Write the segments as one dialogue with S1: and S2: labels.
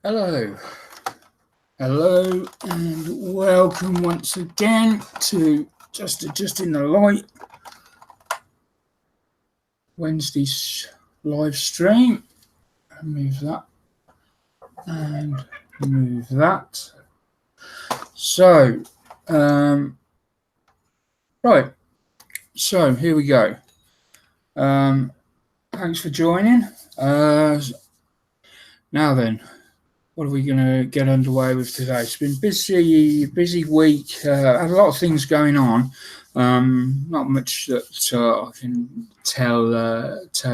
S1: Hello, and welcome once again to Just Adjusting the Light Wednesday's live stream. Move that and move that. So, right. So here we go. Thanks for joining. Now then. What are we going to get underway with today? It's been busy week. Had a lot of things going on. Not much that I can tell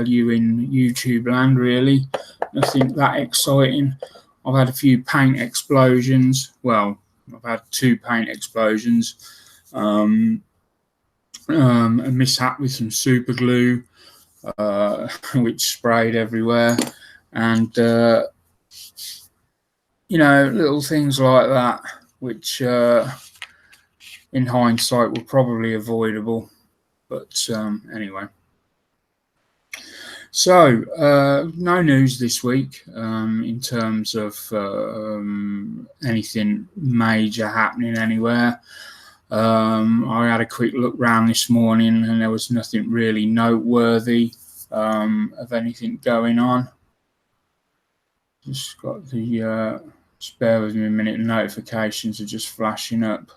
S1: you in YouTube land, really. Nothing that exciting. I've had a few paint explosions. Well, I've had 2 paint explosions. A mishap with some super glue, which sprayed everywhere, and little things like that, which in hindsight were probably avoidable. But anyway. So, no news this week in terms of anything major happening anywhere. I had a quick look round this morning and there was nothing really noteworthy of anything going on. Just got the... just bear with me a minute, notifications are just flashing up.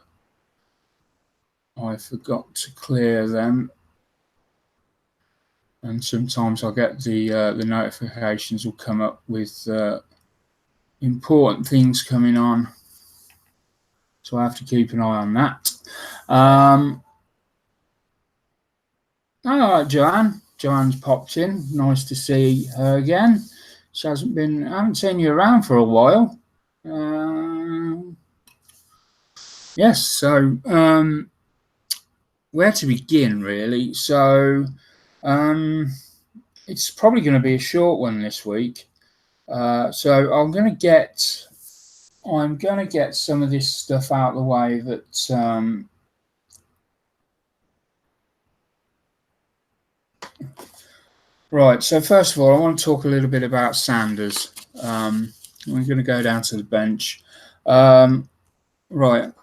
S1: I forgot to clear them. And sometimes I'll get the notifications will come up with important things coming on. So I have to keep an eye on that. All right, Joanne. Joanne's popped in. Nice to see her again. She I haven't seen you around for a while. Yes, so where to begin, really? So it's probably going to be a short one this week. So I'm going to get some of this stuff out of the way that right. So first of all, I want to talk a little bit about sanders. We're going to go down to the bench. Right.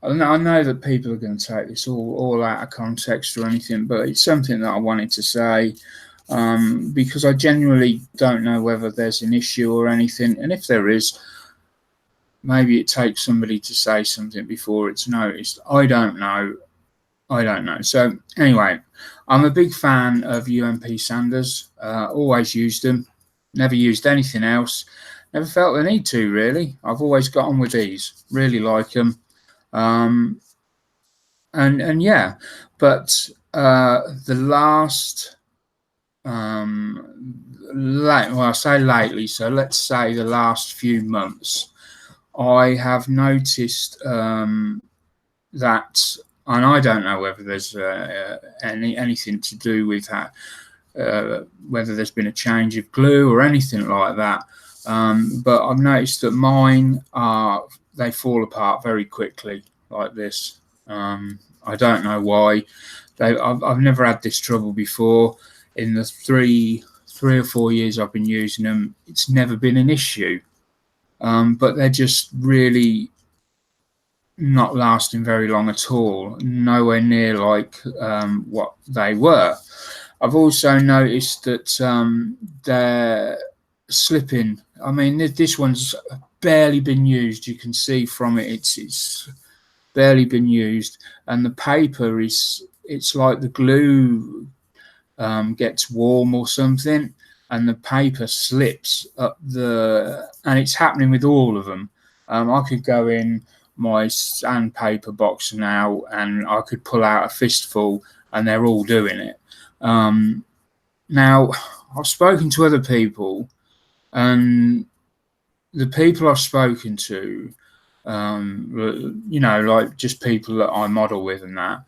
S1: I know that people are going to take this all out of context or anything, but it's something that I wanted to say because I genuinely don't know whether there's an issue or anything. And if there is, maybe it takes somebody to say something before it's noticed. I don't know. So anyway, I'm a big fan of UMP sanders. Always used them. Never used anything else. Never felt the need to, really. I've always got on with these. Really like them. And yeah, but the last, well, I say lately, so let's say the last few months, I have noticed that, and I don't know whether there's anything to do with that, whether there's been a change of glue or anything like that. But I've noticed that mine they fall apart very quickly like this. I don't know why. I've never had this trouble before. In the three or 4 years I've been using them, it's never been an issue. But they're just really not lasting very long at all. Nowhere near like what they were. I've also noticed that they're slipping. I mean, this one's barely been used. You can see from it, it's barely been used, and the paper it's like the glue gets warm or something, and the paper slips up and it's happening with all of them. I could go in my sandpaper box now and I could pull out a fistful and they're all doing it. Now, I've spoken to other people, and the people I've spoken to, like just people that I model with and that,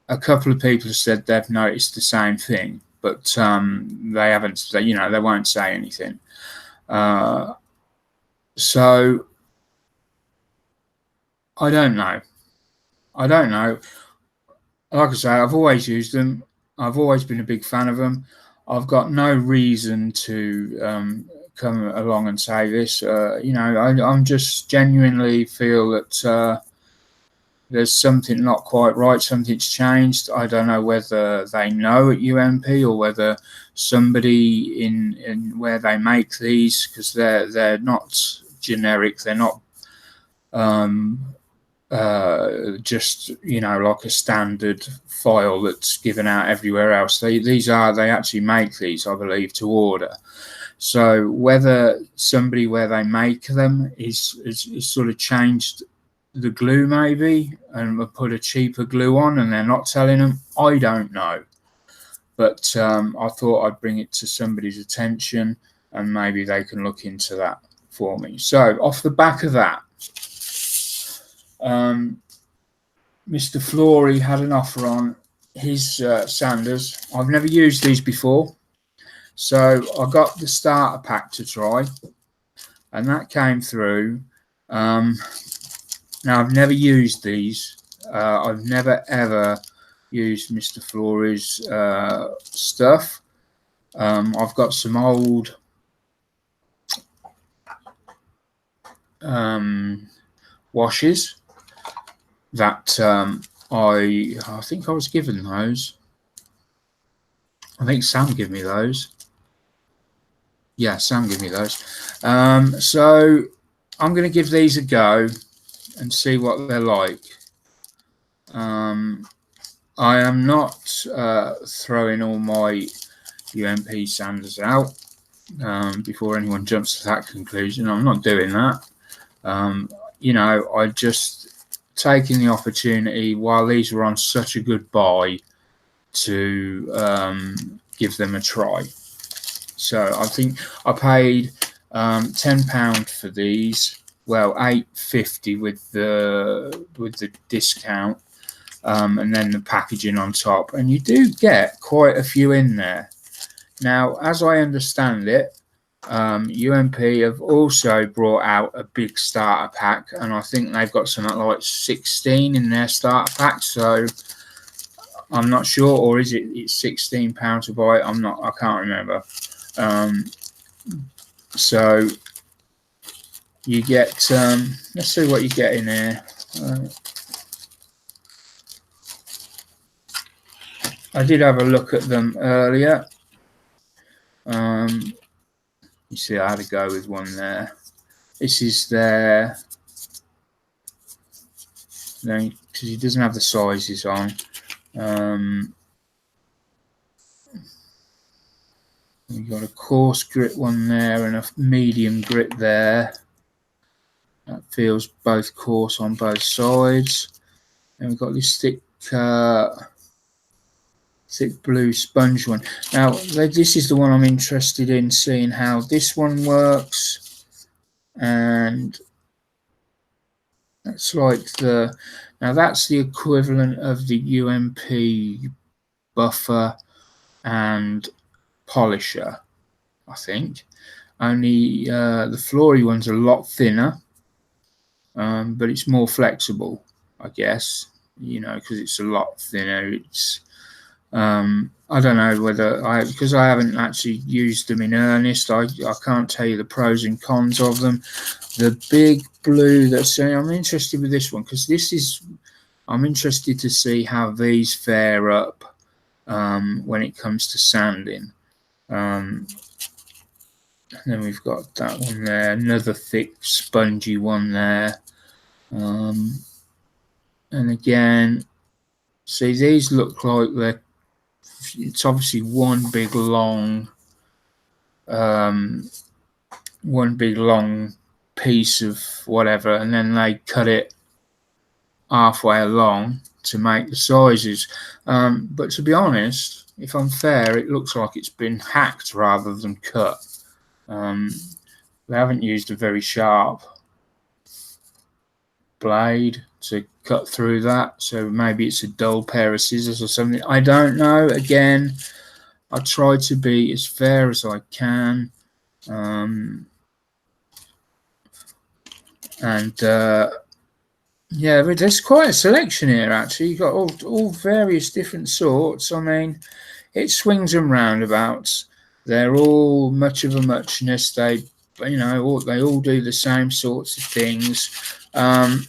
S1: a couple of people have said they've noticed the same thing, but they haven't, they won't say anything. So I don't know. Like I say, I've always used them. I've always been a big fan of them. I've got no reason to come along and say this. You know, I'm just genuinely feel that there's something not quite right. Something's changed. I don't know whether they know at UMP or whether somebody in where they make these, because they're not generic. They're not just, you know, like a standard file that's given out everywhere else. They actually make these, I believe, to order. So whether somebody where they make them is sort of changed the glue maybe and put a cheaper glue on and they're not telling them, I don't know. But I thought I'd bring it to somebody's attention and maybe they can look into that for me. So off the back of that, Mr. Flory had an offer on his sanders. I've never used these before, so I got the starter pack to try, and that came through. Now, I've never used these. I've never ever used Mr. Flory's stuff. I've got some old washes that I think I was given those. I think Sam gave me those. Yeah, Sam gave me those. So I'm going to give these a go and see what they're like. I am not throwing all my UMP sanders out before anyone jumps to that conclusion. I'm not doing that. You know, I just taking the opportunity while these were on such a good buy to give them a try. So I think I paid £10 for these. Well, £8.50 with the discount, and then the packaging on top, and you do get quite a few in there. Now, as I understand it, UMP have also brought out a big starter pack, and I think they've got something like 16 in their starter pack. So I'm not sure, or is it's £16 to buy? I can't remember. So you get let's see what you get in here. I did have a look at them earlier. You see, I had to go with one there. This is their, because he doesn't have the sizes on. We've got a coarse grit one there and a medium grit there. That feels both coarse on both sides. And we've got this thick blue sponge one. Now, this is the one I'm interested in seeing how this one works. And that's like now that's the equivalent of the UMP buffer and polisher, I think. Only the Flory one's a lot thinner, but it's more flexible, I guess, you know, because it's a lot thinner. It's I don't know whether because I haven't actually used them in earnest, I can't tell you the pros and cons of them. The big blue that's I'm interested with this one because I'm interested to see how these fare up when it comes to sanding. And then we've got that one there, another thick spongy one there. And again, see, these look like it's obviously one big long piece of whatever, and then they cut it halfway along to make the sizes. But to be honest, if I'm fair, it looks like it's been hacked rather than cut. They haven't used a very sharp blade to cut through that, so maybe it's a dull pair of scissors or something. I don't know. Again, I try to be as fair as I can, yeah, but there's quite a selection here actually. You've got all various different sorts. I mean, it swings and roundabouts. They're all much of a muchness. They, you know, they all do the same sorts of things, and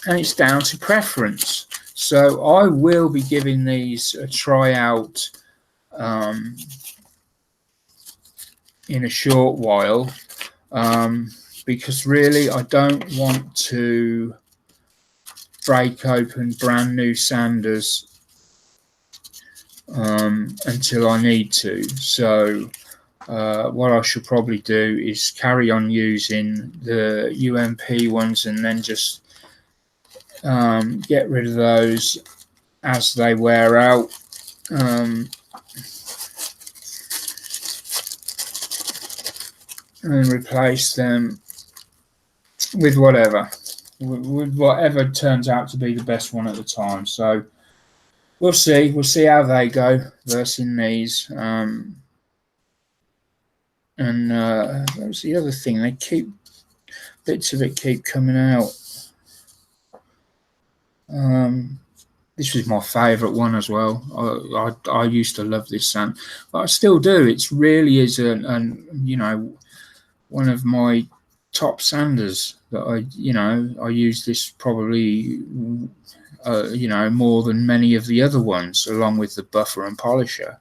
S1: it's down to preference. So I will be giving these a try out in a short while, because really I don't want to break open brand new sanders until I need to. So what I should probably do is carry on using the UMP ones and then just get rid of those as they wear out. And replace them with whatever turns out to be the best one at the time. So we'll see how they go versus these. And that was the other thing, they keep bits of it keep coming out. This was my favorite one as well. I used to love this sand, but I still do. It really is you know, one of my top sanders that I use this probably you know, more than many of the other ones, along with the buffer and polisher.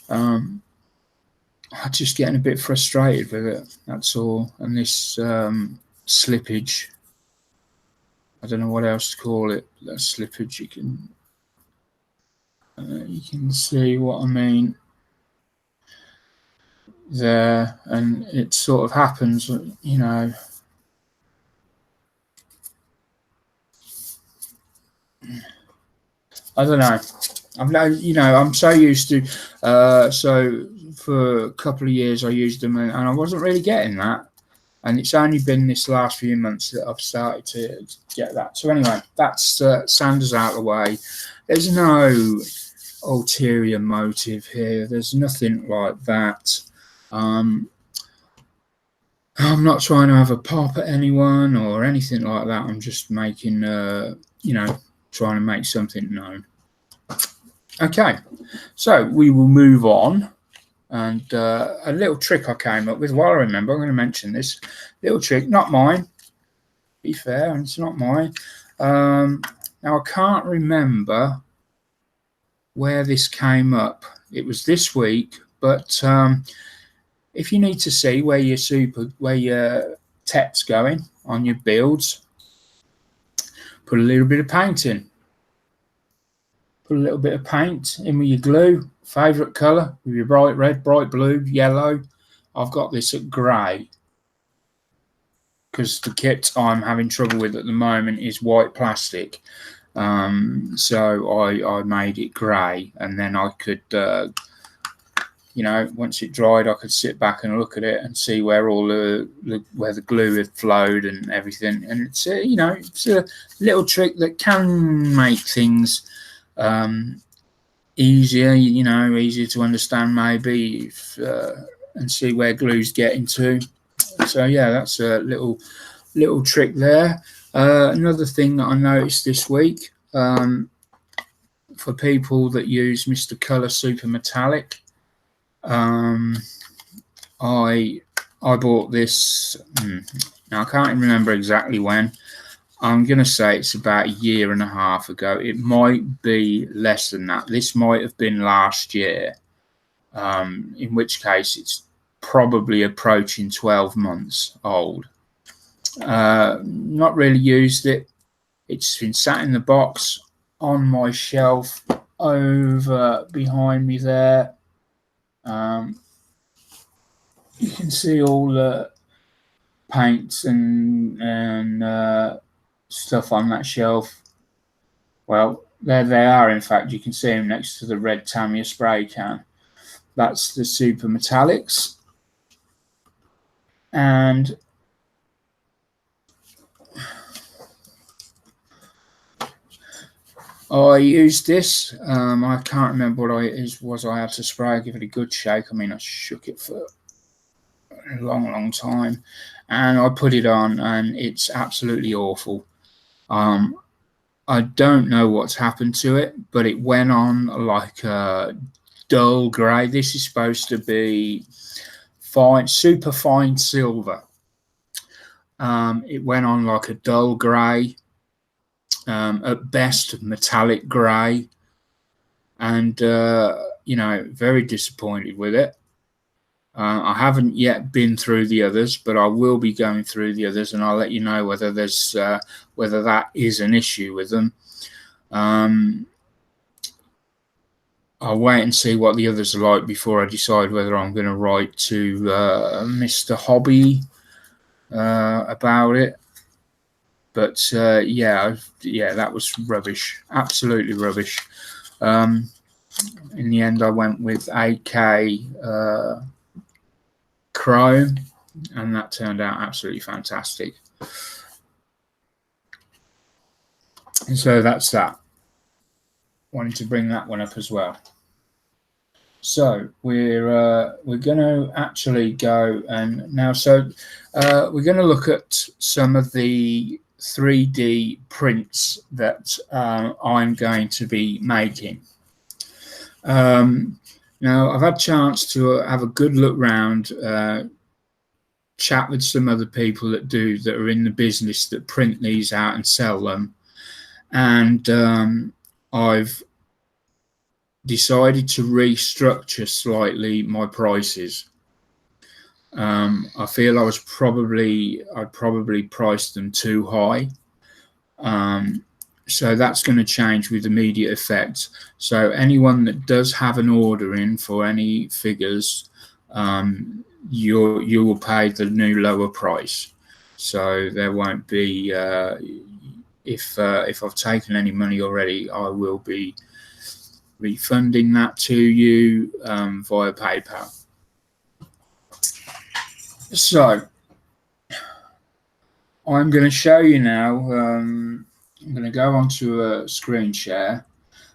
S1: I'm just getting a bit frustrated with it, that's all. And this slippage, I don't know what else to call it. That slippage, you can see what I mean there, and it sort of happens, you know. I don't know. I'm so used to. So for a couple of years, I used them, and I wasn't really getting that. And it's only been this last few months that I've started to get that. So anyway, that's sanders out of the way. There's no ulterior motive here. There's nothing like that. I'm not trying to have a pop at anyone or anything like that. I'm just making, you know, trying to make something known. Okay, so we will move on. And a little trick I came up with, while I remember, I'm going to mention this little trick, not mine, be fair, it's not mine. Now I can't remember where this came up. It was this week, but if you need to see where your tech's going on your builds, put a little bit of paint in. Put a little bit of paint in with your glue, favourite colour, with your bright red, bright blue, yellow. I've got this at grey, because the kit I'm having trouble with at the moment is white plastic. So I made it grey, and then I could, you know, once it dried, I could sit back and look at it and see where all where the glue had flowed and everything. And it's you know, it's a little trick that can make things easier, you know, easier to understand maybe, and see where glue's getting to. So yeah, that's a little trick there. Another thing that I noticed this week, for people that use Mr. Colour Super Metallic, I bought this, now I can't remember exactly when. I'm going to say it's about a year and a half ago. It might be less than that. This might have been last year, in which case it's probably approaching 12 months old. Not really used it. It's been sat in the box on my shelf over behind me there. You can see all the paints and stuff on that shelf. Well, there they are. In fact, you can see them next to the red Tammy spray can. That's the Super Metallics. And I used this. I can't remember what it was I had to spray. I give it a good shake. I mean, I shook it for a long time, and I put it on, and it's absolutely awful. I don't know what's happened to it, but it went on like a dull grey. This is supposed to be fine, super fine silver. It went on like a dull grey, at best metallic grey, and you know, very disappointed with it. I haven't yet been through the others, but I will be going through the others, and I'll let you know whether there's whether that is an issue with them. I'll wait and see what the others are like before I decide whether I'm going to write to Mr. Hobby about it. But yeah, that was rubbish, absolutely rubbish. In the end, I went with 8K Chrome, and that turned out absolutely fantastic. And so that's that. Wanted to bring that one up as well. So we're going to actually go and now. So we're going to look at some of the 3D prints that I'm going to be making. Now I've had a chance to have a good look round, chat with some other people that are in the business that print these out and sell them, and I've decided to restructure slightly my prices. I feel I probably priced them too high. So that's going to change with immediate effect. So anyone that does have an order in for any figures, you will pay the new lower price. So there won't be, if I've taken any money already, I will be refunding that to you via PayPal. So I'm going to show you now. I'm going to go onto a screen share,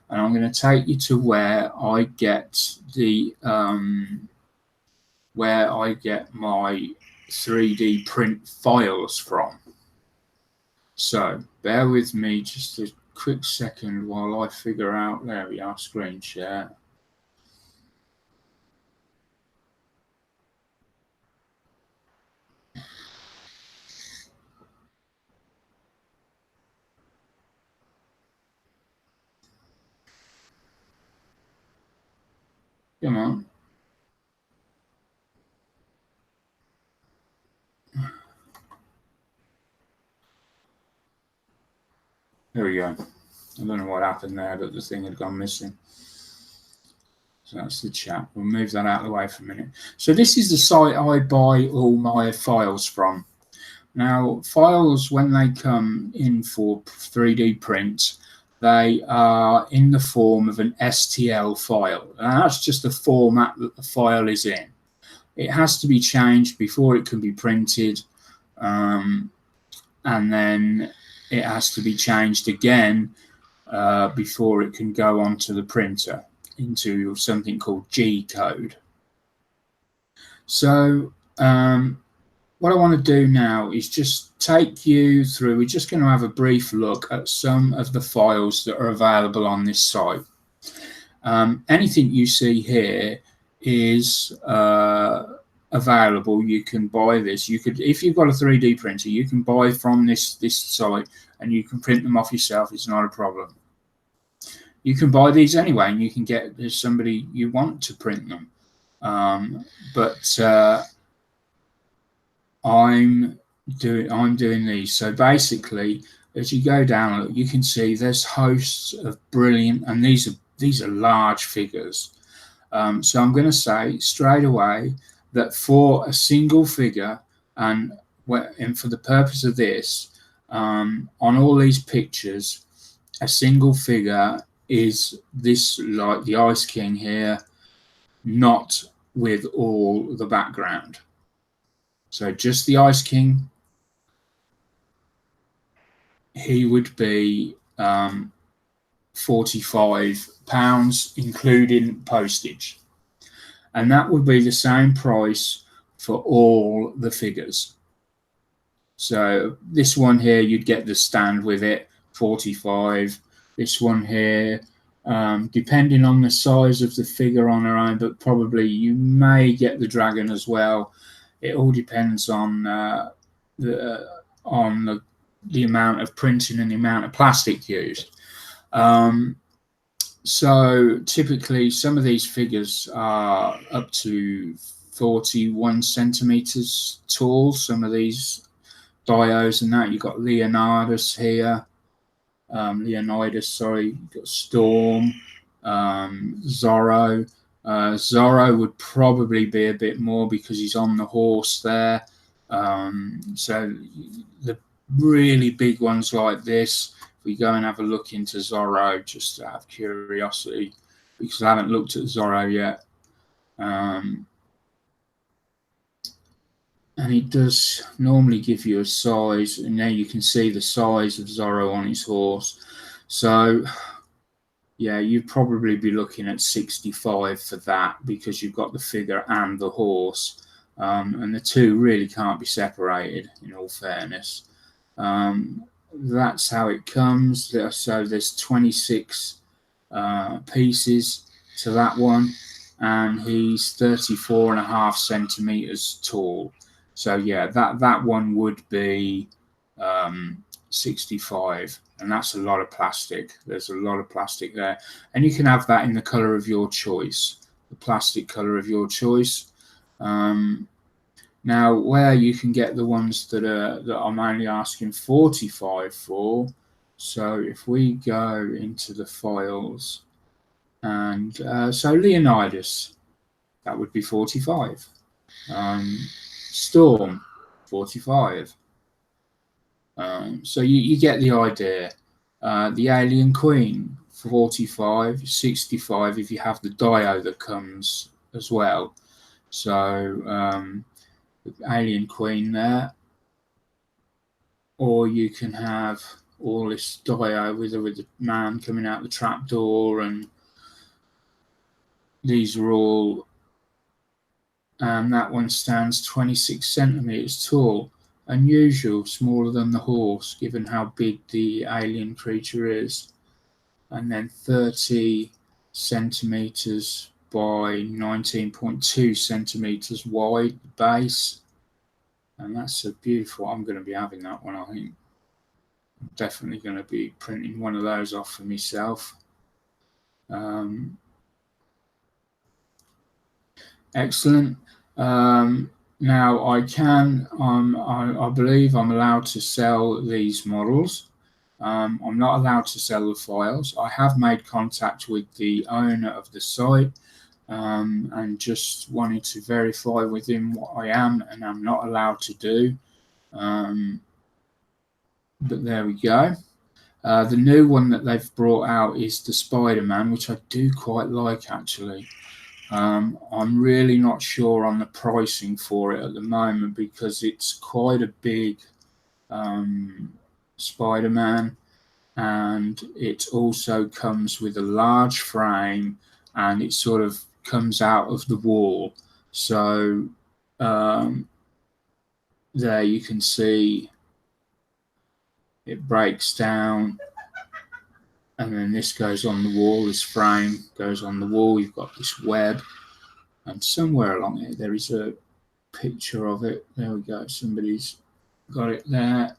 S1: and I'm going to take you to where I get the where I get my 3D print files from. So bear with me just a quick second while I figure out. There we are, screen share. Come on. There we go. I don't know what happened there, but the thing had gone missing. So that's the chat. We'll move that out of the way for a minute. So this is the site I buy all my files from. Now, files, when they come in for 3D print, they are in the form of an STL file. And that's just the format that the file is in. It has to be changed before it can be printed, and then it has to be changed again before it can go onto the printer into something called G code. So what I want to do now is just take you through. We're just going to have a brief look at some of the files that are available on this site. Anything you see here is available. You can buy this. You could, if you've got a 3D printer, you can buy from this site and you can print them off yourself. It's not a problem. You can buy these anyway, and you can get somebody you want to print them. But I'm doing these. So basically, as you go down, you can see there's hosts of brilliant, and these are large figures. So I'm going to say straight away that for a single figure, and for the purpose of this, on all these pictures, a single figure is this, like the Ice King here, not with all the background. So just the Ice King, he would be £45, including postage. And that would be the same price for all the figures. So this one here, you'd get the stand with it, 45. This one here, depending on the size of the figure on her own, but probably you may get the dragon as well. It all depends on the amount of printing and the amount of plastic used. So typically some of these figures are up to 41 centimeters tall. Some of these dios and that. You've got Leonidas here. You've got Storm, Zorro. Zorro would probably be a bit more because he's on the horse there. So the really big ones like this, if we go and have a look into Zorro, just out of curiosity, because I haven't looked at Zorro yet. And it does normally give you a size, and now you can see the size of Zorro on his horse. So yeah, you'd probably be looking at 65 for that, because you've got the figure and the horse, and the two really can't be separated, in all fairness. That's how it comes. So there's 26 pieces to that one, and he's 34.5 centimeters tall. So yeah, that one would be 65, and that's a lot of plastic. There's a lot of plastic there, and you can have that in the color of your choice, the plastic color of your choice. Now, where you can get the ones that I'm only asking 45 for. So if we go into the files, and so Leonidas, that would be 45. Storm, 45. So you get the idea. The Alien Queen, 45, 65 if you have the dio that comes as well. So the Alien Queen there, or you can have all this dio with the man coming out the trapdoor, and these are all. That one stands 26 centimeters tall. Unusual, smaller than the horse, given how big the alien creature is. And then 30 centimeters by 19.2 centimeters wide base. And that's a beautiful. I'm going to be having that one, I think. I'm definitely going to be printing one of those off for myself. Excellent. Now I believe I'm allowed to sell these models. I'm not allowed to sell the files. I have made contact with the owner of the site, and just wanted to verify with him what I am and I'm not allowed to do. But there we go. The new one that they've brought out is the Spider-Man, which I do quite like, actually. I'm really not sure on the pricing for it at the moment, because it's quite a big Spider-Man, and it also comes with a large frame, and it sort of comes out of the wall. So there you can see it breaks down, and then this goes on the wall. This frame goes on the wall. You've got this web, and somewhere along here there is a picture of it. There we go. Somebody's got it there,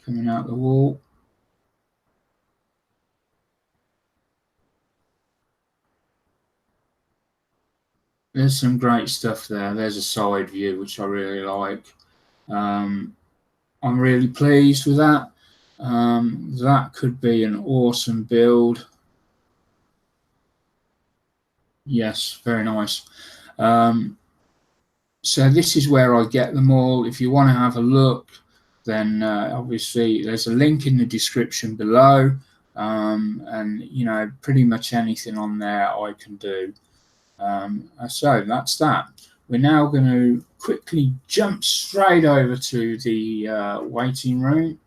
S1: coming out the wall. There's some great stuff there. There's a side view, which I really like. I'm really pleased with that. That could be an awesome build. Yes, very nice. So this is where I get them all. If you want to have a look, then obviously there's a link in the description below, and you know, pretty much anything on there I can do. So that's that. We're now going to quickly jump straight over to the waiting room,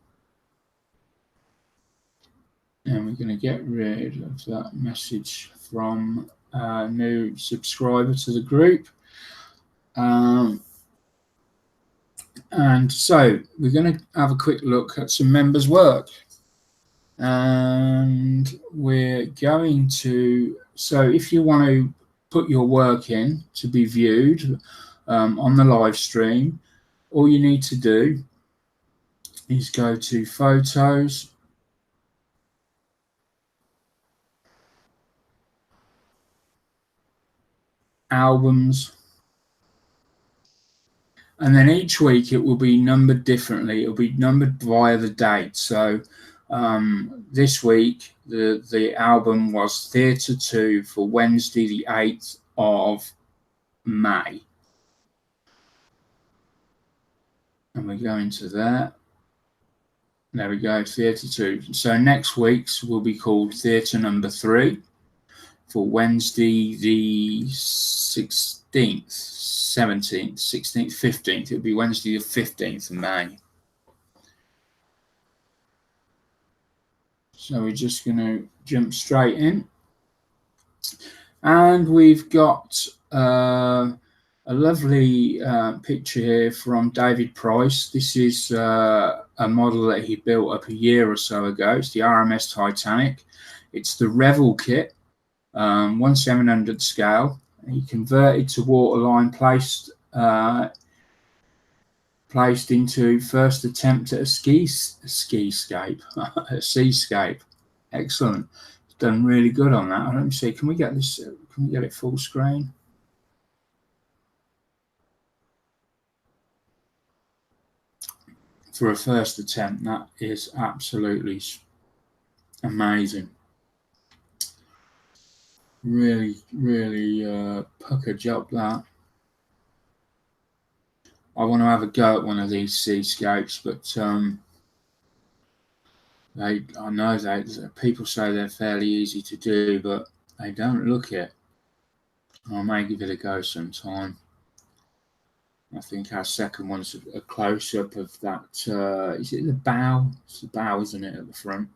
S1: and we're going to get rid of that message from a new subscriber to the group. And so we're going to have a quick look at some members' work. and we're going to, so if you want to put your work in to be viewed on the live stream, all you need to do is go to Photos, Albums, and then each week it will be numbered differently. It will be numbered via the date. So this week the album was Theatre 2 for Wednesday the 8th of May. And we go into there. There we go, Theatre 2. So next week's will be called Theatre number 3 for Wednesday the 16th, 17th, 16th, 15th. It'll be Wednesday the 15th of May. So we're just going to jump straight in. And we've got a lovely picture here from David Price. This is a model that he built up a year or so ago. It's the RMS Titanic. It's the Revell kit, 1/700 scale. He converted to waterline, placed into first attempt at a seascape. Excellent. Done really good on that. Let me see. Can we get this? Can we get it full screen? For a first attempt, that is absolutely amazing. Really, really pucker job that. I want to have a go at one of these seascapes, but I know that people say they're fairly easy to do, but they don't look it. I may give it a go sometime. I think our second one's a close-up of that. Is it the bow? It's the bow, isn't it, at the front?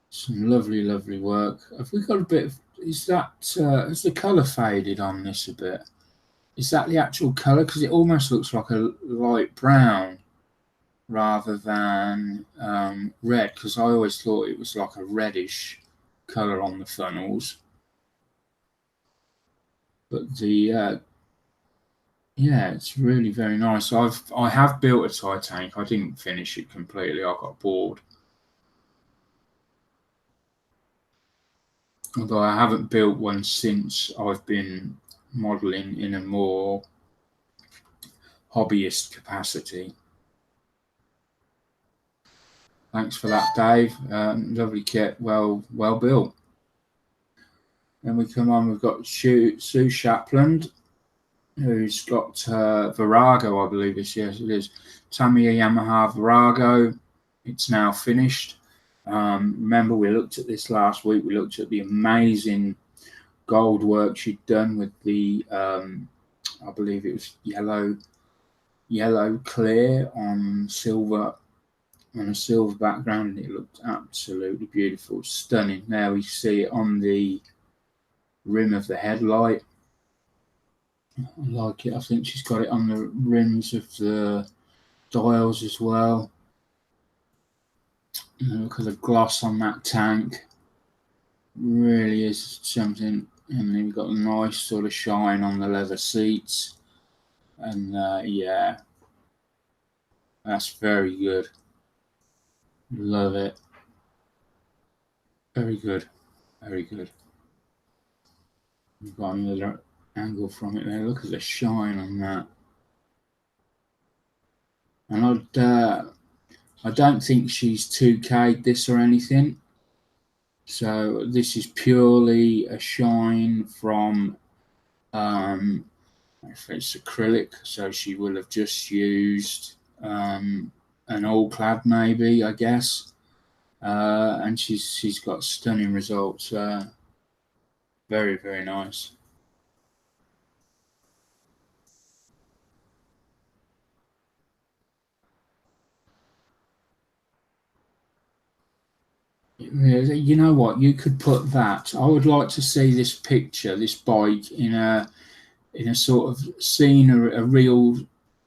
S1: Some lovely, lovely work. Have we got a bit of, is that, has the colour faded on this a bit? Is that the actual colour? Because it almost looks like a light brown rather than red, because I always thought it was like a reddish colour on the funnels. But the yeah, it's really very nice. I have built a Titanic. I didn't finish it completely. I got bored. Although I haven't built one since I've been modelling in a more hobbyist capacity. Thanks for that, Dave. Lovely kit, well built. Then we come on, we've got Sue Shapland, who's got Virago, I believe this, yes it is. Tammy Yamaha Virago. It's now finished. Remember, we looked at this last week. We looked at the amazing gold work she'd done with the, I believe it was yellow clear on silver, on a silver background, and it looked absolutely beautiful, stunning. Now we see it on the rim of the headlight. I like it. I think she's got it on the rims of the dials as well. Look at the gloss on that tank. Really is something. And then you've got a nice sort of shine on the leather seats. And yeah, that's very good. Love it. Very good. Very good. We've got another angle from it there. Look at the shine on that. And I don't think she's 2K'd this or anything. So this is purely a shine from, if it's acrylic, so she will have just used an all clad maybe, I guess. And she's got stunning results. Very, very nice. You know what? You could put that. I would like to see this picture, this bike, in a sort of scenery, a real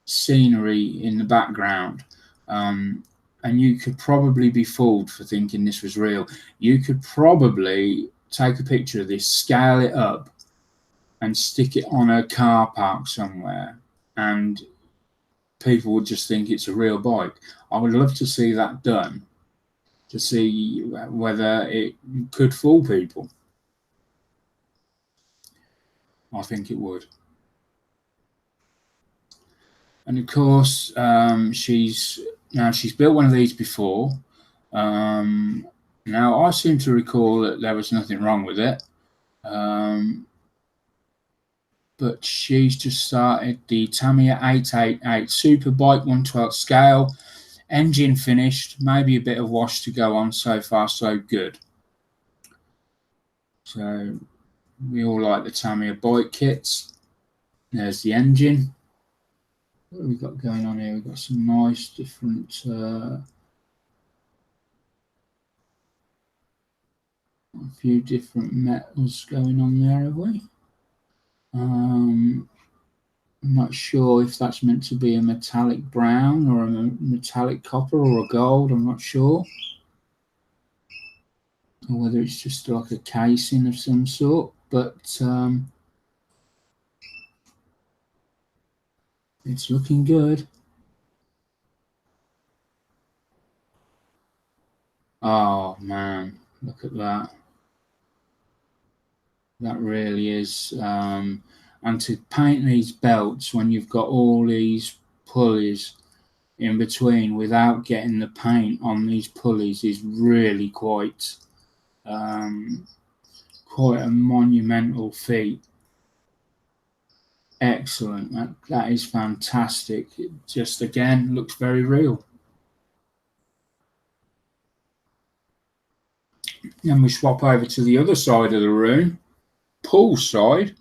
S1: scenery in the background, and and you could probably be fooled for thinking this was real. You could probably take a picture of this, scale it up, and stick it on a car park somewhere, and people would just think it's a real bike. I would love to see that done, to see whether it could fool people. I think it would. And of course, she's built one of these before. Now I seem to recall that there was nothing wrong with it, but she's just started the Tammy R8 Superbike 1/12 scale, engine finished, maybe a bit of wash to go on. So far, so good. So we all like the Tammy bike kits. There's the engine. What have we got going on here? We've got some nice different a few different metals going on there, have we? I'm not sure if that's meant to be a metallic brown or a metallic copper or a gold. I'm not sure. Or whether it's just like a casing of some sort. But it's looking good. Oh man, look at that. That really is. And to paint these belts when you've got all these pulleys in between without getting the paint on these pulleys is really quite a monumental feat. Excellent. That is fantastic. It just again looks very real. Then we swap over to the other side of the room, Paul's side.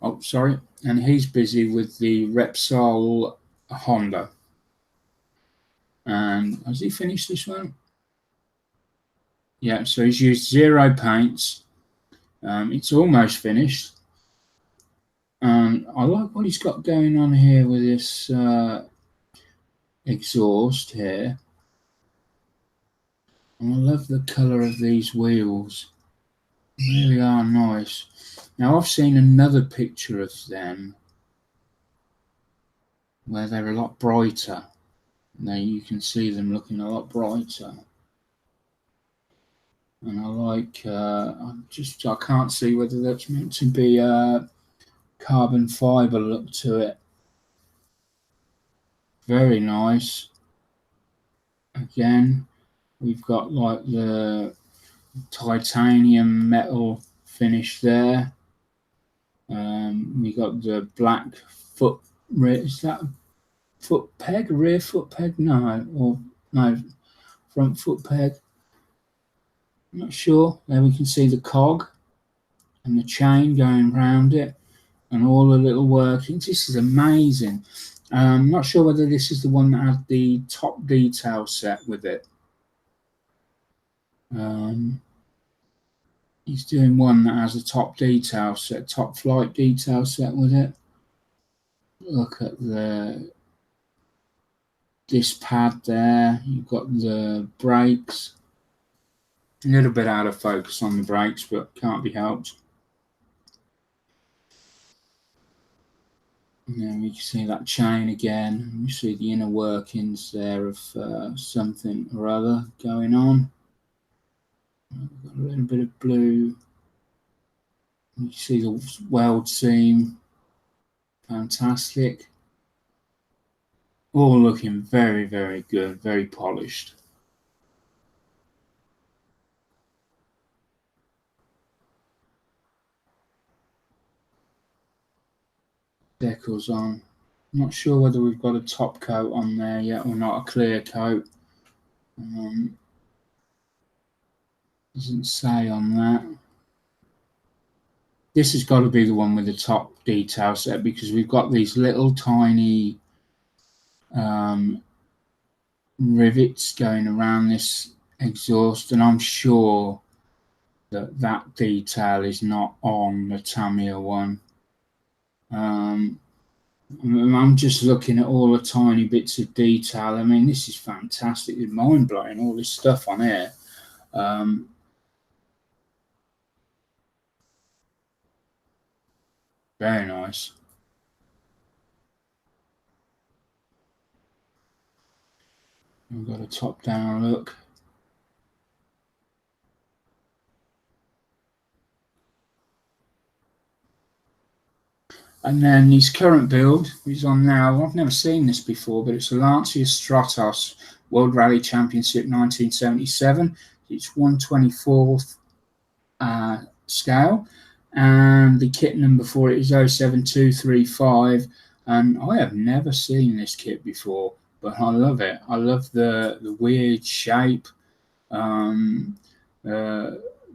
S1: Oh, sorry. And he's busy with the Repsol Honda. And has he finished this one? Yeah, so he's used 0 paints. It's almost finished. I like what he's got going on here with this exhaust here. And I love the colour of these wheels. They really are nice. Now, I've seen another picture of them where they're a lot brighter. Now you can see them looking a lot brighter. And I like, I can't see whether that's meant to be a carbon fibre look to it. Very nice. Again, we've got like the titanium metal finish there. We got the black foot, is that a foot peg, rear foot peg? No, front foot peg. I'm not sure. There we can see the cog and the chain going around it and all the little workings. This is amazing. I'm not sure whether this is the one that had the top detail set with it. He's doing one that has a top detail set, top flight detail set with it. Look at this pad there. You've got the brakes. A little bit out of focus on the brakes, but can't be helped. And then we can see that chain again. You see the inner workings there of something or other going on. Got a little bit of blue. You see the weld seam. Fantastic. All looking very, very good, very polished. Decals on. Not sure whether we've got a top coat on there yet or not, a clear coat. Doesn't say on that. This has got to be the one with the top detail set because we've got these little tiny rivets going around this exhaust, and I'm sure that detail is not on the Tamiya one. I'm just looking at all the tiny bits of detail. I mean, this is fantastic. It's mind-blowing, all this stuff on here. Very nice. We've got a top-down look. And then his current build he's on now, I've never seen this before, but it's a Lancia Stratos World Rally Championship 1977. It's 1/24th scale, and the kit number for it is 07235. And I have never seen this kit before, but I love it. I love the weird shape, the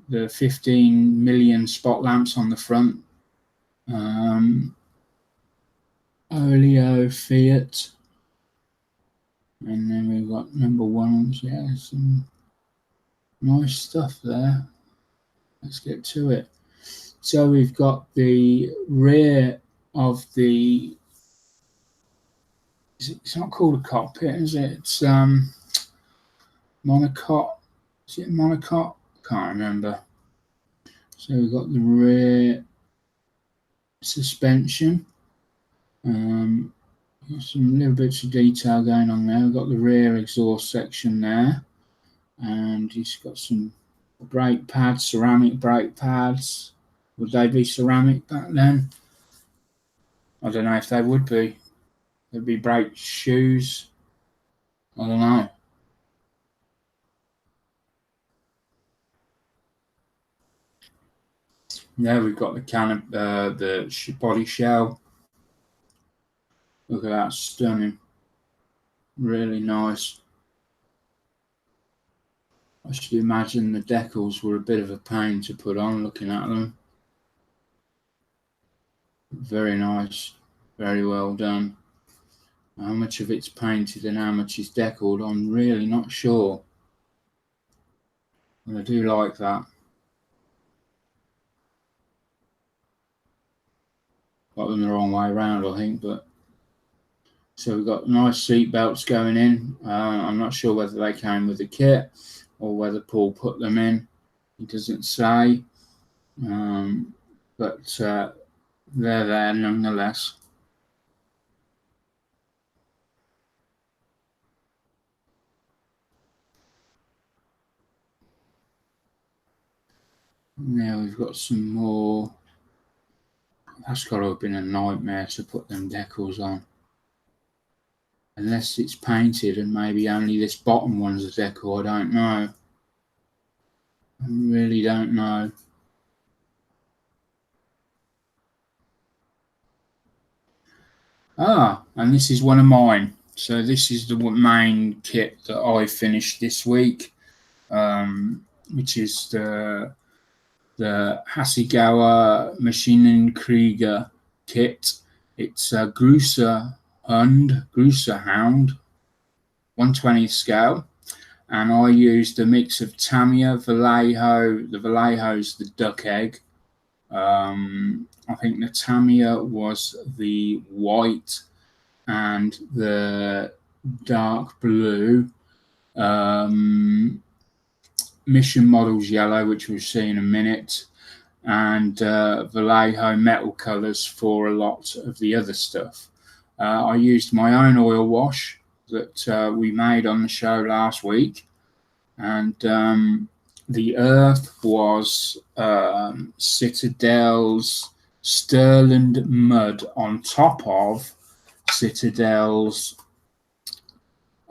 S1: 15 million spot lamps on the front. Oleo Fiat, and then we've got number ones. Yeah, some nice stuff there. Let's get to it. So we've got the rear of the. It's not called a cockpit, is it? It's monocoque. Is it monocoque? Can't remember. So we've got the rear suspension. Got some little bits of detail going on there. We've got the rear exhaust section there, and he's got some brake pads, ceramic brake pads. Would they be ceramic back then? I don't know if they would be. There'd be brake shoes. I don't know. There we've got the body shell. Look at that, stunning. Really nice. I should imagine the decals were a bit of a pain to put on looking at them. Very nice. Very well done. How much of it's painted and how much is decaled, I'm really not sure. But I do like that. Got them the wrong way around, I think, but so we've got nice seat belts going in. I'm not sure whether they came with the kit or whether Paul put them in. He doesn't say, but they're there nonetheless. Now we've got some more. That's got to have been a nightmare to put them decals on. Unless it's painted and maybe only this bottom one's a decal, I don't know. I really don't know. And this is one of mine. So this is the main kit that I finished this week, which is the Hasegawa Maschinenkrieger kit. It's a Grusser Hound, 1/20th scale, and I used a mix of Tamiya, Vallejo. The Vallejo's the duck egg. I think the Tamiya was the white and the dark blue. Mission Models yellow, which we'll see in a minute, and Vallejo metal colours for a lot of the other stuff. I used my own oil wash that we made on the show last week, and the earth was Citadel's Sterling mud on top of Citadel's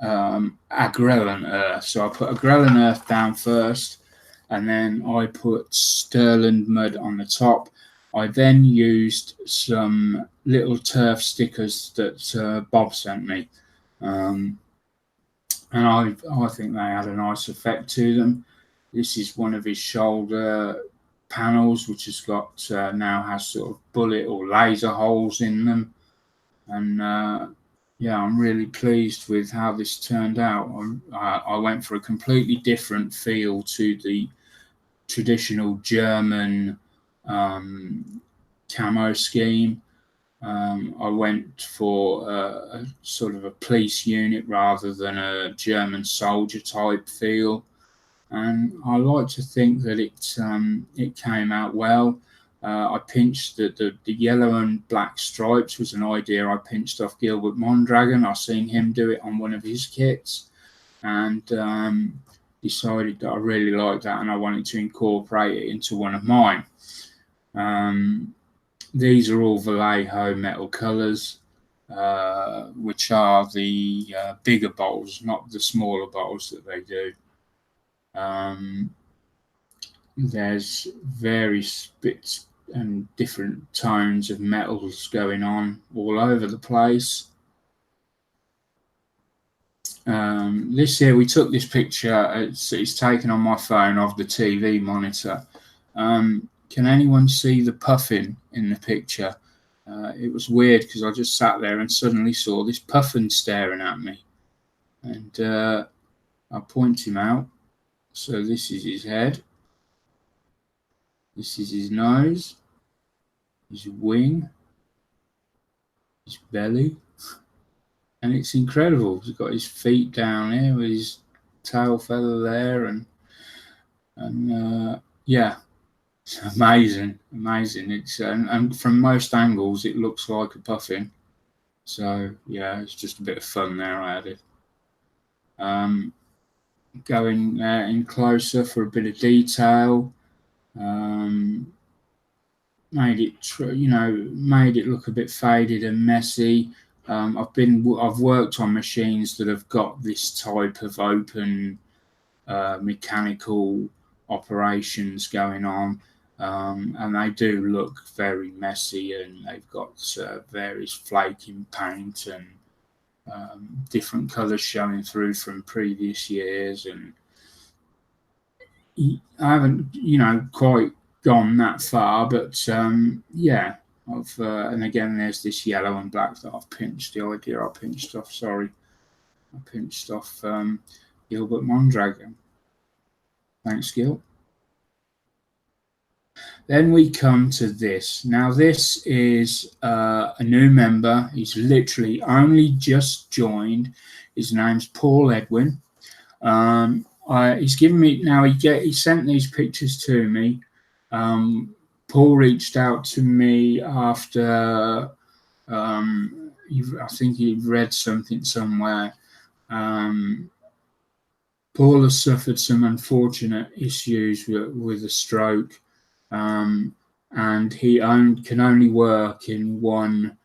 S1: Agrellan earth. So I put Agrellan earth down first, and then I put Sterling mud on the top. I then used some little turf stickers that Bob sent me, and I think they had a nice effect to them. This is one of his shoulder panels, which has got now has sort of bullet or laser holes in them, and yeah, I'm really pleased with how this turned out. I went for a completely different feel to the traditional German camo scheme. I went for a sort of a police unit rather than a German soldier type feel, and I like to think that it came out well. I pinched the yellow and black stripes was an idea I pinched off Gilbert Mondragon. I seen him do it on one of his kits, and decided that I really liked that and I wanted to incorporate it into one of mine. These are all Vallejo metal colours, which are the bigger bowls, not the smaller bowls that they do. There's various bits and different tones of metals going on all over the place. This here, we took this picture, it's taken on my phone of the TV monitor. Can anyone see the puffin in the picture? It was weird because I just sat there and suddenly saw this puffin staring at me. And I point him out. So this is his head. This is his nose, his wing, his belly. And it's incredible. He's got his feet down here with his tail feather there. And yeah, it's amazing. It's and from most angles, it looks like a puffin. So yeah, it's just a bit of fun there I added. Going in closer for a bit of detail, made it look a bit faded and messy. I've worked on machines that have got this type of open mechanical operations going on. And they do look very messy, and they've got various flaking paint and different colours showing through from previous years. And I haven't, quite gone that far, but yeah. And again, there's this yellow and black that I've pinched. The idea I pinched off. Sorry, I pinched off Gilbert Mondragon. Thanks, Gil. Then we come to this. Now, this is a new member. He's literally only just joined. His name's Paul Edwin. He's given me, now he sent these pictures to me. Paul reached out to me after, I think he read something somewhere. Paul has suffered some unfortunate issues with a stroke. And he can only work in one,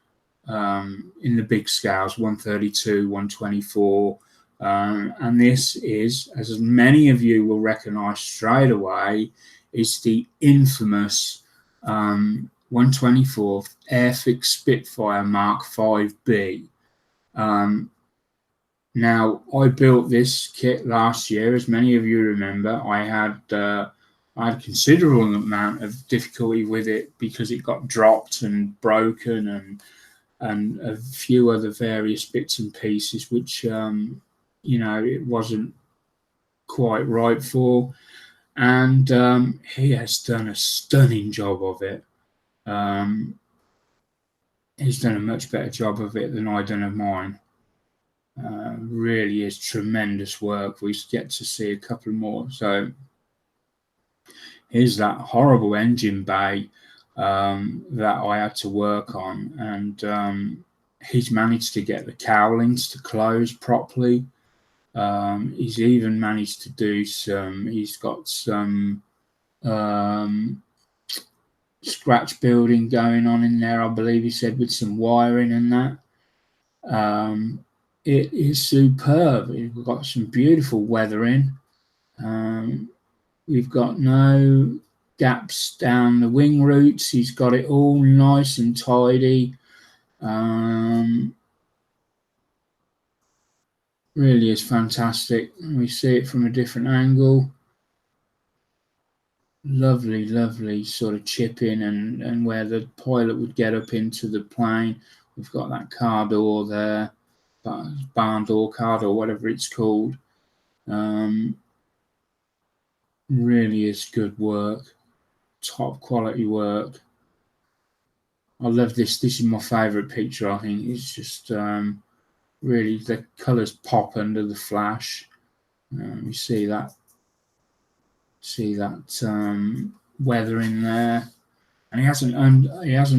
S1: in the big scales, 132, 124. And this is, as many of you will recognize straight away, is the infamous 124th Airfix Spitfire Mark 5B. Now, I built this kit last year, as many of you remember. I had a considerable amount of difficulty with it because it got dropped and broken, and a few other various bits and pieces which it wasn't quite right for. And he has done a stunning job of it. He's done a much better job of it than I done of mine. Really is tremendous work. We get to see a couple more. So here's that horrible engine bay that I had to work on, and he's managed to get the cowlings to close properly. He's even managed to do he's got some scratch building going on in there, I believe he said, with some wiring and that. It is superb. We've got some beautiful weathering. We've got no gaps down the wing roots. He's got it all nice and tidy. Really is fantastic. We see it from a different angle. Lovely, lovely sort of chipping, and where the pilot would get up into the plane. We've got that car door there, barn door, car door, whatever it's called. Really is good work, top quality work. I love this. This is my favourite picture. I think it's just really, the colours pop under the flash. You see that weather in there, and he hasn't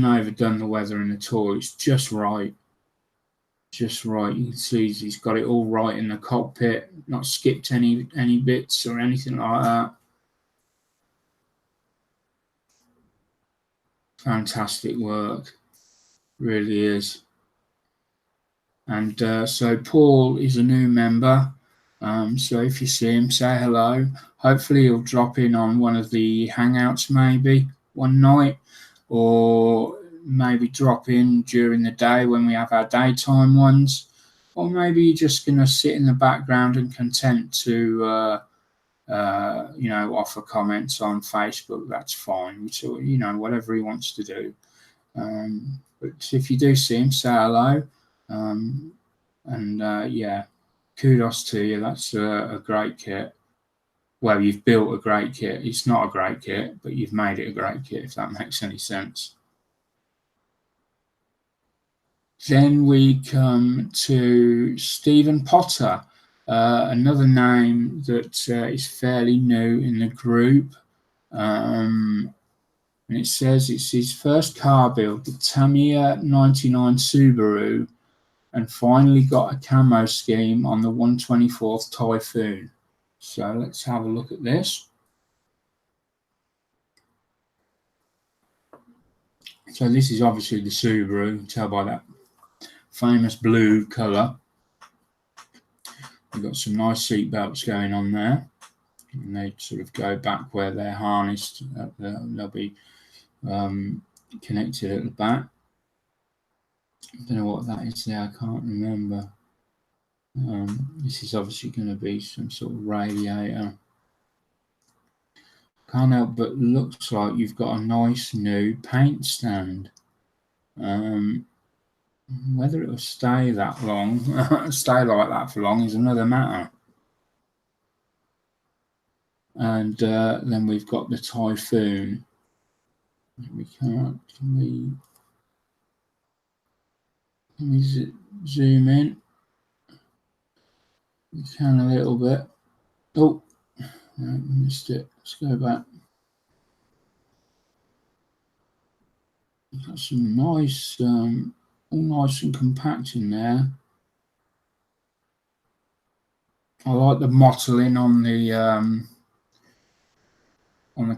S1: overdone the weathering at all. It's just right. Just right. You can see he's got it all right in the cockpit, not skipped any bits or anything like that. Fantastic work, really is. And so Paul is a new member. So if you see him, say hello. Hopefully he'll drop in on one of the hangouts maybe one night, or maybe drop in during the day when we have our daytime ones, or maybe you're just going to sit in the background and content to offer comments on Facebook. That's fine. So, whatever he wants to do. But if you do see him, say hello. Yeah, kudos to you. That's a great kit. Well, you've built a great kit. It's not a great kit, but you've made it a great kit, if that makes any sense. Then we come to Stephen Potter, another name that is fairly new in the group. And it says it's his first car build, the Tammy R8 Subaru, and finally got a camo scheme on the 124th Typhoon. So let's have a look at this. So this is obviously the Subaru, you can tell by that famous blue colour. We've got some nice seat belts going on there, and they sort of go back where they're harnessed. They'll be connected at the back. I don't know what that is there, I can't remember. This is obviously going to be some sort of radiator. Can't help but looks like you've got a nice new paint stand. Whether it will stay that long, stay like that for long, is another matter. And then we've got the Typhoon. Can we zoom in? We can a little bit. Oh, I missed it. Let's go back. We've got some nice, all nice and compact in there. I like the mottling on the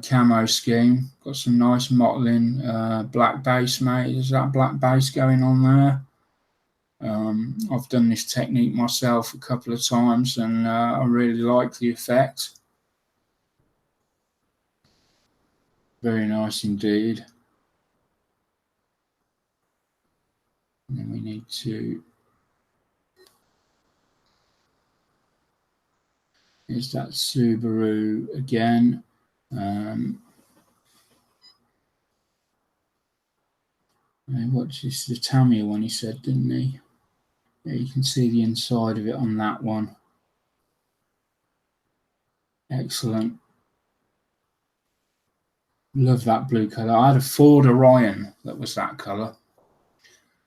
S1: camo scheme. Got some nice mottling black base, mate. Is that black base going on there? I've done this technique myself a couple of times, and I really like the effect. Very nice indeed. And then we need to... Here's that Subaru again. What's this? The Tammy one, he said, didn't he? Yeah, you can see the inside of it on that one. Excellent. Love that blue colour. I had a Ford Orion that was that colour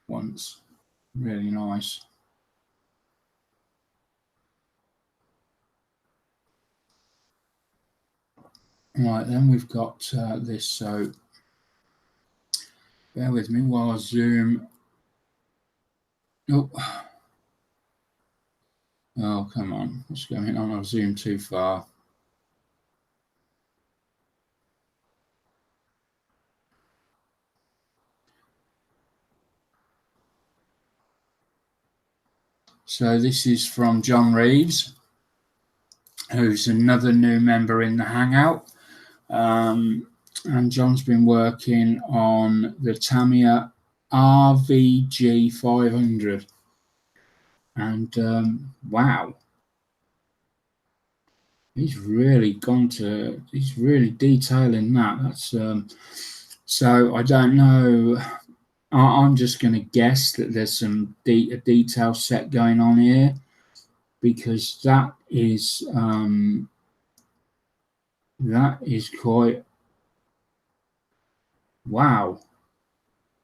S1: once. Really nice. Right, then we've got this. So bear with me while I zoom. Oh, come on. What's going on? I've zoomed too far. So this is from John Reeves, who's another new member in the Hangout. And John's been working on the Tammy RVG 500. And wow, he's really detailing that. That's so I don't know. I'm just going to guess that there's some a detail set going on here, because that is quite wow.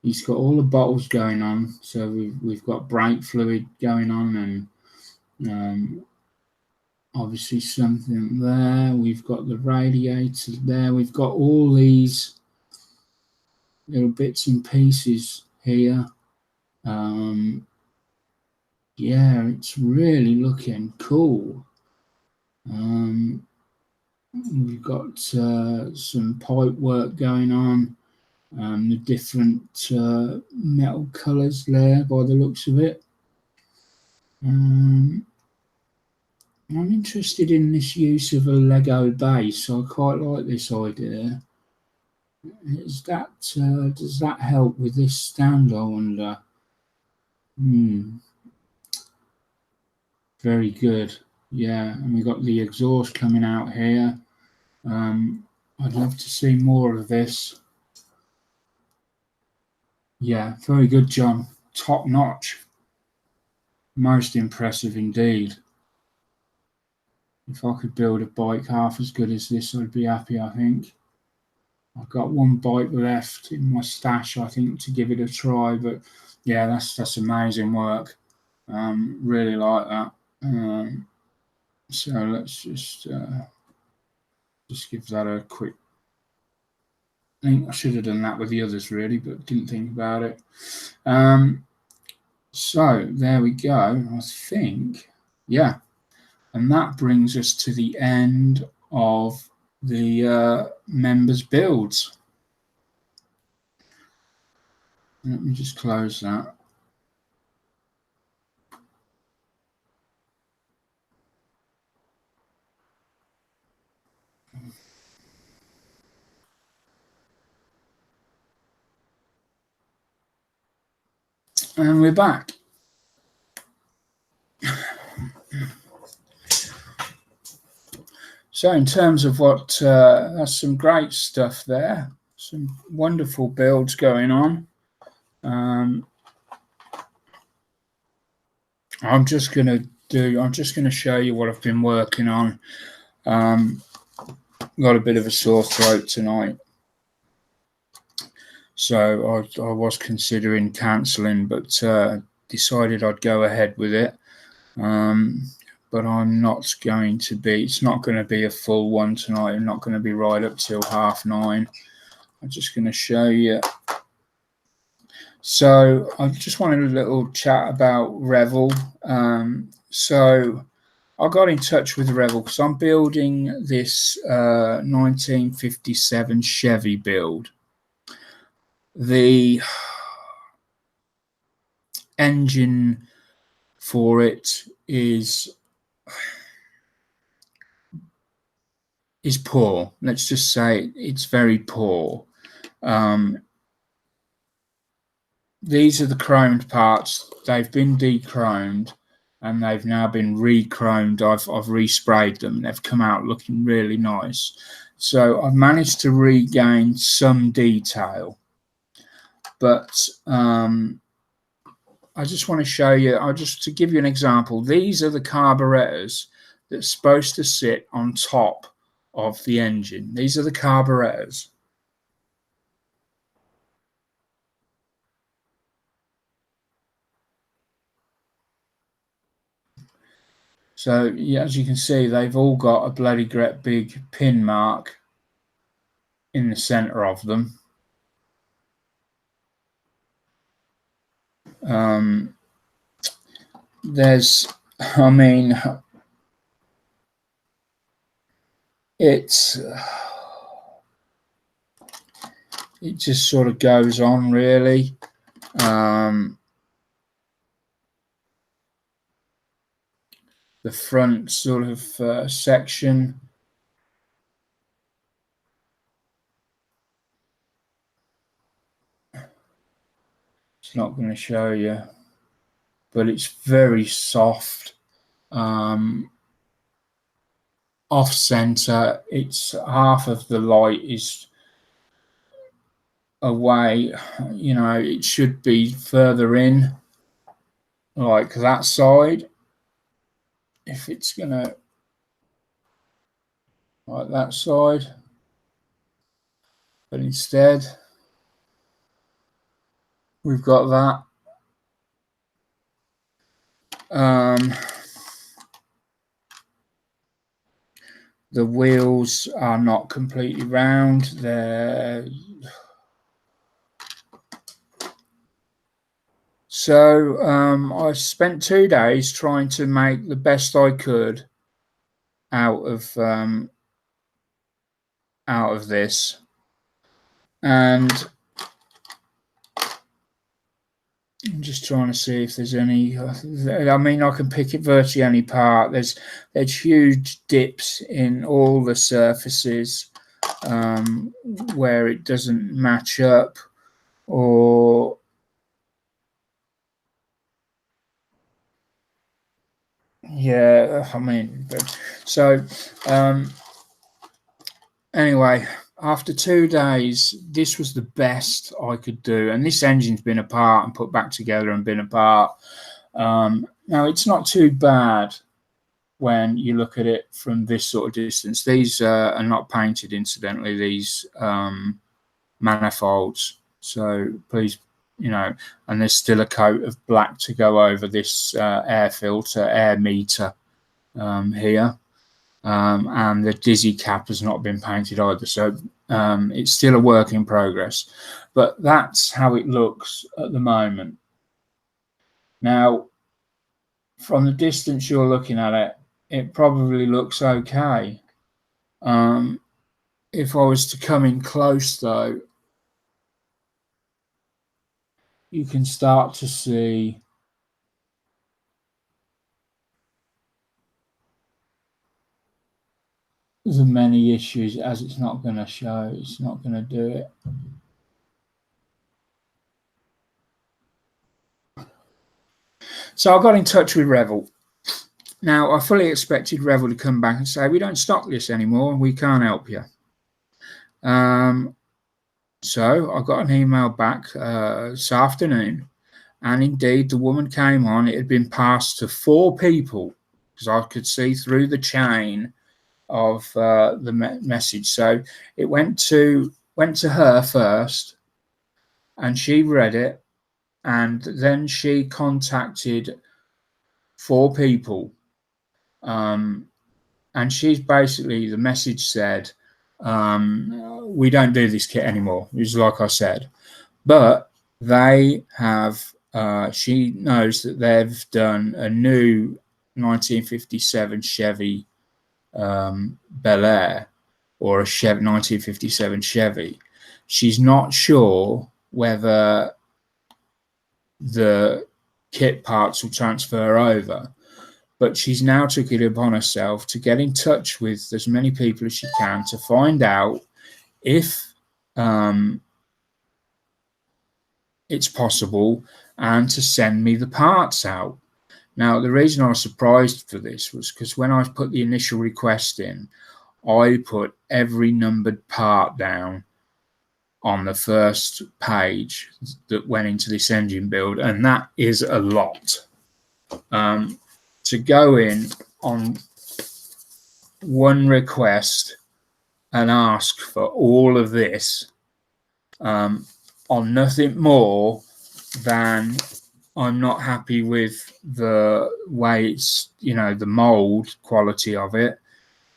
S1: he's got all the bottles going on. So we've got brake fluid going on, and obviously something there. We've got the radiator there. We've got all these little bits and pieces here. Yeah, it's really looking cool. We've got some pipe work going on. The different metal colours there by the looks of it. I'm interested in this use of a Lego base. I quite like this idea. Does that help with this stand, I wonder? Very good. Yeah, and we've got the exhaust coming out here. I'd love to see more of this. Yeah, very good, John. Top notch. Most impressive indeed. If I could build a bike half as good as this, I'd be happy, I think. I've got one bike left in my stash, I think, to give it a try. But yeah, that's amazing work. Really like that. So let's just give that a quick. I think I should have done that with the others really, but didn't think about it. So there we go. I think, yeah, and that brings us to the end of the members builds. Let me just close that. And we're back. So in terms of what, that's some great stuff there. Some wonderful builds going on. I'm just going to show you what I've been working on. Got a bit of a sore throat tonight. So I was considering cancelling, but decided I'd go ahead with it. But I'm not going to be, it's not going to be a full one tonight. I'm not going to be right up till 9:30. I'm just going to show you. So I just wanted a little chat about Revell. So I got in touch with Revell because I'm building this 1957 Chevy build. The engine for it is poor. Let's just say it's very poor. These are the chromed parts. They've been de-chromed and they've now been re-chromed. I've resprayed them. They've come out looking really nice. So I've managed to regain some detail. But I just want to show you, to give you an example, these are the carburetors that's supposed to sit on top of the engine. These are the carburetors. So yeah, as you can see, they've all got a bloody great big pin mark in the center of them. There's, I mean, it just sort of goes on really. The front sort of section. It's not going to show you, but it's very soft. Off center, it's half of the light is away. You know, it should be further in, like that side. If it's gonna, like that side, but instead we've got that. The wheels are not completely round. So I spent 2 days trying to make the best I could out of this, and I'm just trying to see if there's any. I mean, I can pick it virtually any part. There's huge dips in all the surfaces where it doesn't match up, or yeah. I mean, so anyway. After 2 days, this was the best I could do, and this engine's been apart and put back together and been apart. Now it's not too bad when you look at it from this sort of distance. These are not painted, incidentally, these manifolds. So please, you know, and there's still a coat of black to go over this air filter, air meter here. And the dizzy cap has not been painted either. So it's still a work in progress. But that's how it looks at the moment. Now, from the distance you're looking at it, it probably looks okay. If I was to come in close, though, you can start to see the many issues, as it's not going to show. It's not going to do it. So I got in touch with Revell. Now, I fully expected Revell to come back and say, we don't stock this anymore, we can't help you. So I got an email back this afternoon, and indeed the woman came on. It had been passed to 4 people, because I could see through the chain of the message. So it went to her first, and she read it, and then she contacted 4 people. And she's basically, the message said, we don't do this kit anymore. It was like I said, but they have, she knows that they've done a new 1957 Chevy Bel Air, or a Chevy 1957 Chevy. She's not sure whether the kit parts will transfer over, but she's now took it upon herself to get in touch with as many people as she can to find out if it's possible, and to send me the parts out. Now, the reason I was surprised for this was because when I put the initial request in, I put every numbered part down on the first page that went into this engine build, and that is a lot. To go in on one request and ask for all of this on nothing more than I'm not happy with the way it's, you know, the mold quality of it.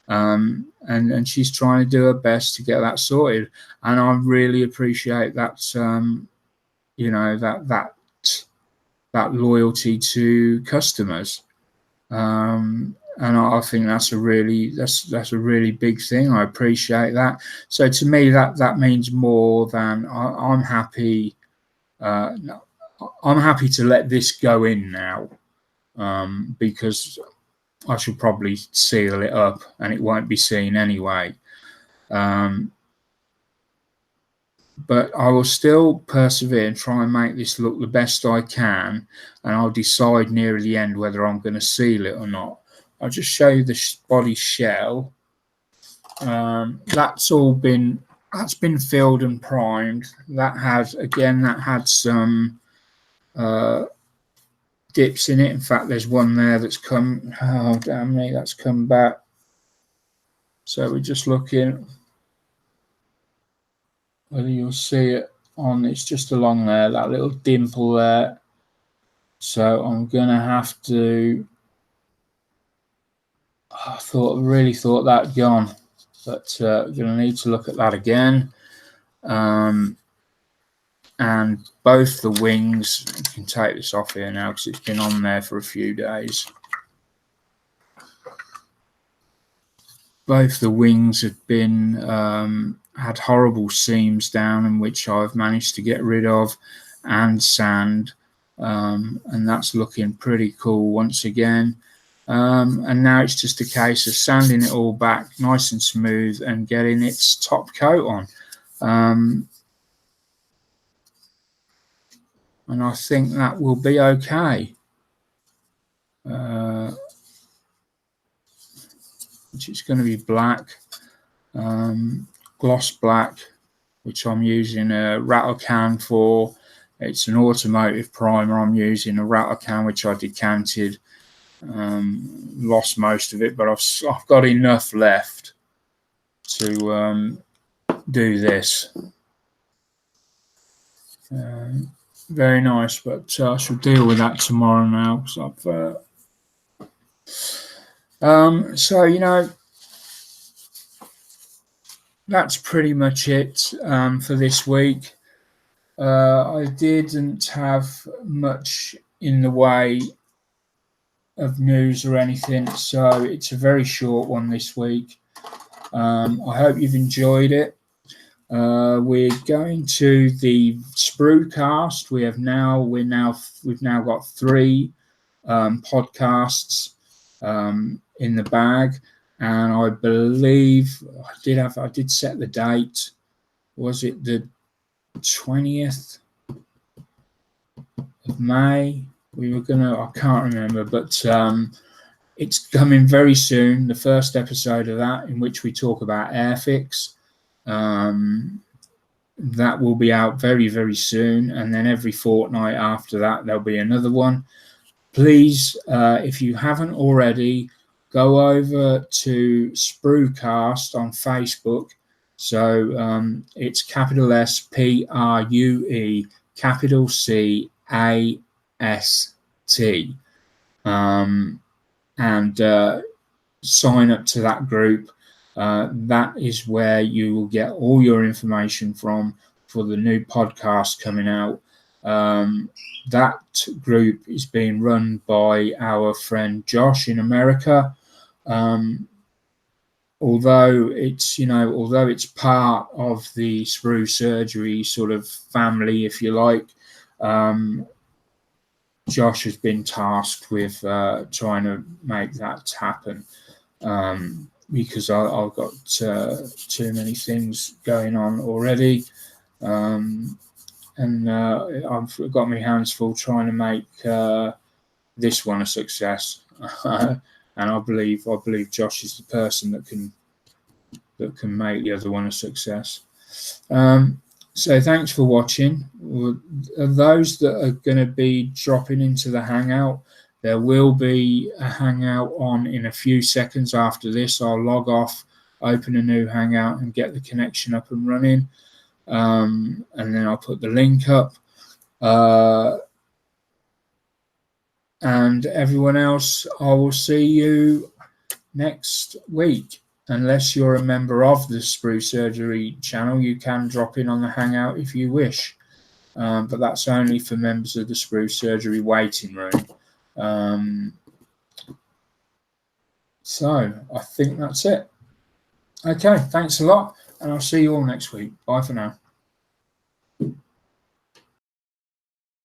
S1: And she's trying to do her best to get that sorted, and I really appreciate that. You know, that loyalty to customers, and I think that's a really big thing. I appreciate that. So to me, that means more than I'm happy. I'm happy to let this go in now, because I should probably seal it up and it won't be seen anyway. But I will still persevere and try and make this look the best I can, and I'll decide near the end whether I'm going to seal it or not. I'll just show you the body shell. That's been filled and primed. That had some dips in it. In fact, there's one there that's come, oh damn me, that's come back. So we're just looking whether you'll see it. on, it's just along there, that little dimple there. So I'm gonna have to, I really thought that gone, but gonna need to look at that again. And both the wings, you can take this off here now because it's been on there for a few days. Both the wings have been had horrible seams down, in which I've managed to get rid of and sand, and that's looking pretty cool once again. And now it's just a case of sanding it all back nice and smooth and getting its top coat on. And I think that will be okay. Which is going to be black, gloss black, which I'm using a rattle can for. It's an automotive primer. I'm using a rattle can which I decanted. Lost most of it, but I've got enough left to do this. Very nice, but I shall deal with that tomorrow now. So so, you know, that's pretty much it for this week. I didn't have much in the way of news or anything, so it's a very short one this week. I hope you've enjoyed it. We're going to the Sprue cast. We've now got 3 podcasts in the bag, and I believe I did set the date. Was it the 20th of May? I can't remember, but it's coming very soon. The first episode of that, in which we talk about Airfix. That will be out very, very soon, and then every fortnight after that there'll be another one. Please, if you haven't already, go over to Spruecast on Facebook. So it's capital SPRUE, capital CAST, and sign up to that group. That is where you will get all your information for the new podcast coming out. That group is being run by our friend Josh in America. Although it's part of the SprueSurgery sort of family, if you like, Josh has been tasked with trying to make that happen, because I've got too many things going on already, and I've got my hands full trying to make this one a success. And I believe Josh is the person that can make the other one a success. So thanks for watching. Those that are going to be dropping into the Hangout, there will be a Hangout on in a few seconds after this. I'll log off, open a new Hangout, and get the connection up and running. And then I'll put the link up. And everyone else, I will see you next week. Unless you're a member of the SprueSurgery channel, you can drop in on the Hangout if you wish. But that's only for members of the SprueSurgery Waiting Room. So I think that's it. Okay, thanks a lot, and I'll see you all next week. Bye for now.